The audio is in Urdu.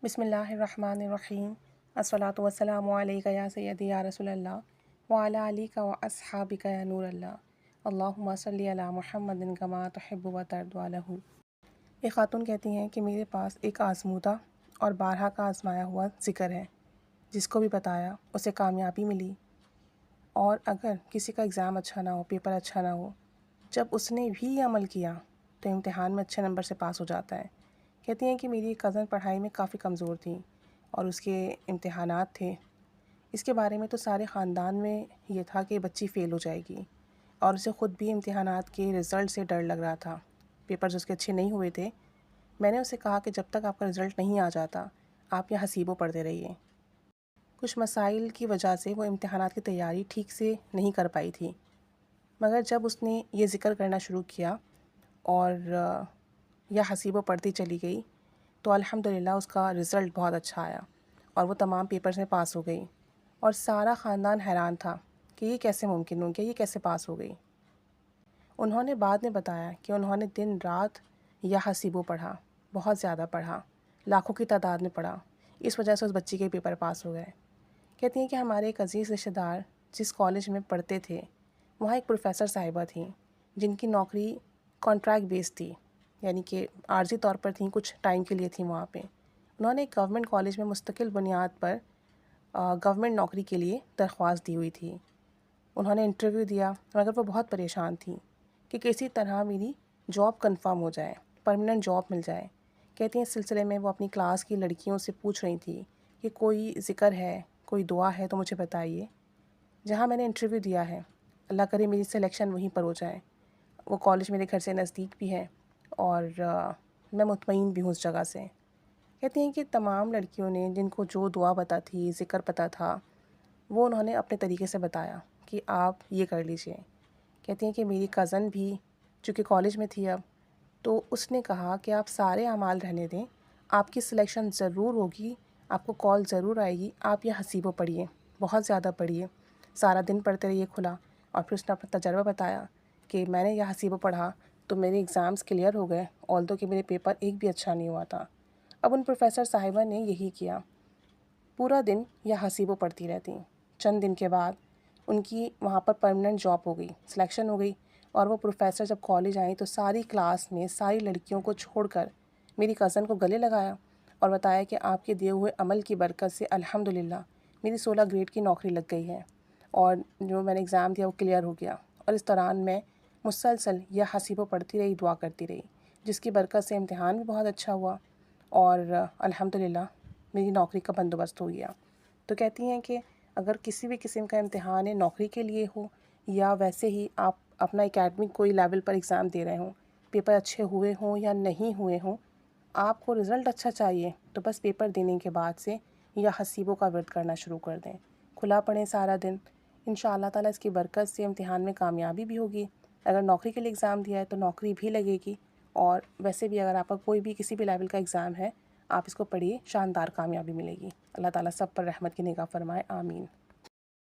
بسم اللہ الرحمن الرحیم الصلاۃ والسلام علیک یا سیدی یا رسول اللہ وعلی علیک و اصحابک یا نور اللہ اللہم صلی علی محمد کما تحب و ترضی عنہ۔ ایک خاتون کہتی ہیں کہ میرے پاس ایک آزمودہ اور بارہا کا آزمایا ہوا ذکر ہے، جس کو بھی بتایا اسے کامیابی ملی، اور اگر کسی کا ایگزام اچھا نہ ہو، پیپر اچھا نہ ہو، جب اس نے بھی عمل کیا تو امتحان میں اچھے نمبر سے پاس ہو جاتا ہے۔ کہتی ہیں کہ میری کزن پڑھائی میں کافی کمزور تھیں اور اس کے امتحانات تھے، اس کے بارے میں تو سارے خاندان میں یہ تھا کہ بچی فیل ہو جائے گی، اور اسے خود بھی امتحانات کے رزلٹ سے ڈر لگ رہا تھا۔ پیپرز اس کے اچھے نہیں ہوئے تھے۔ میں نے اسے کہا کہ جب تک آپ کا رزلٹ نہیں آ جاتا آپ یہاں حسیبوں پڑھتے رہیے۔ کچھ مسائل کی وجہ سے وہ امتحانات کی تیاری ٹھیک سے نہیں کر پائی تھی، مگر جب اس نے یہ ذکر کرنا شروع کیا اور یا حسیبوں پڑھتی چلی گئی تو الحمدللہ اس کا رزلٹ بہت اچھا آیا اور وہ تمام پیپرز میں پاس ہو گئی، اور سارا خاندان حیران تھا کہ یہ کیسے ممکن ہو گیا، یہ کیسے پاس ہو گئی۔ انہوں نے بعد میں بتایا کہ انہوں نے دن رات یا حسیبوں پڑھا، بہت زیادہ پڑھا، لاکھوں کی تعداد میں پڑھا، اس وجہ سے اس بچی کے پیپر پاس ہو گئے۔ کہتی ہیں کہ ہمارے ایک عزیز رشتہ دار جس کالج میں پڑھتے تھے وہاں ایک پروفیسر صاحبہ تھیں جن کی نوکری کانٹریکٹ بیس تھی، یعنی کہ عارضی طور پر تھیں، کچھ ٹائم کے لیے تھیں وہاں پہ۔ انہوں نے ایک گورنمنٹ کالج میں مستقل بنیاد پر گورنمنٹ نوکری کے لیے درخواست دی ہوئی تھی۔ انہوں نے انٹرویو دیا، مگر وہ بہت پریشان تھیں کہ کسی طرح میری جاب کنفرم ہو جائے، پرماننٹ جاب مل جائے۔ کہتی ہیں اس سلسلے میں وہ اپنی کلاس کی لڑکیوں سے پوچھ رہی تھی کہ کوئی ذکر ہے، کوئی دعا ہے تو مجھے بتائیے۔ جہاں میں نے انٹرویو دیا ہے اللہ کرے میری سلیکشن وہیں پر ہو جائے۔ وہ کالج میرے گھر سے نزدیک بھی ہے اور میں مطمئن بھی ہوں اس جگہ سے۔ کہتی ہیں کہ تمام لڑکیوں نے جن کو جو دعا پتہ تھی، ذکر پتہ تھا، وہ انہوں نے اپنے طریقے سے بتایا کہ آپ یہ کر لیجئے۔ کہتی ہیں کہ میری کزن بھی چونکہ کالج میں تھی اب، تو اس نے کہا کہ آپ سارے اعمال رہنے دیں، آپ کی سلیکشن ضرور ہوگی، آپ کو کال ضرور آئے گی، آپ یہ حسیبوں پڑھیے، بہت زیادہ پڑھیے، سارا دن پڑھتے رہیے کھلا۔ اور پھر اس نے اپنا تجربہ بتایا کہ میں نے یہ حسیبوں پڑھا تو میرے ایگزامز کلیئر ہو گئے، آلدو کہ میرے پیپر ایک بھی اچھا نہیں ہوا تھا۔ اب ان پروفیسر صاحبہ نے یہی کیا، پورا دن یہ حسیبوں پڑھتی رہتی۔ چند دن کے بعد ان کی وہاں پر پرماننٹ جاب ہو گئی، سلیکشن ہو گئی، اور وہ پروفیسر جب کالج آئیں تو ساری کلاس میں ساری لڑکیوں کو چھوڑ کر میری کزن کو گلے لگایا اور بتایا کہ آپ کے دیے ہوئے عمل کی برکت سے الحمدللہ میری 16 گریڈ کی نوکری لگ گئی ہے، اور جو میں نے ایگزام دیا وہ کلیئر ہو گیا۔ اور اس دوران میں مسلسل یہ حسیبوں پڑھتی رہی، دعا کرتی رہی، جس کی برکت سے امتحان بھی بہت اچھا ہوا اور الحمدللہ میری نوکری کا بندوبست ہو گیا۔ تو کہتی ہیں کہ اگر کسی بھی قسم کا امتحان ہے، نوکری کے لیے ہو یا ویسے ہی آپ اپنا اکیڈمک کوئی لیول پر ایگزام دے رہے ہوں، پیپر اچھے ہوئے ہوں یا نہیں ہوئے ہوں، آپ کو رزلٹ اچھا چاہیے تو بس پیپر دینے کے بعد سے یا حسیبوں کا ورد کرنا شروع کر دیں، کھلا پڑھیں سارا دن، انشاءاللہ تعالیٰ اس کی برکت سے امتحان میں کامیابی بھی ہوگی۔ اگر نوکری کے لیے ایگزام دیا ہے تو نوکری بھی لگے گی، اور ویسے بھی اگر آپ کا کوئی بھی کسی بھی لیول کا ایگزام ہے آپ اس کو پڑھیے، شاندار کامیابی ملے گی۔ اللہ تعالیٰ سب پر رحمت کی نگاہ فرمائے، آمین۔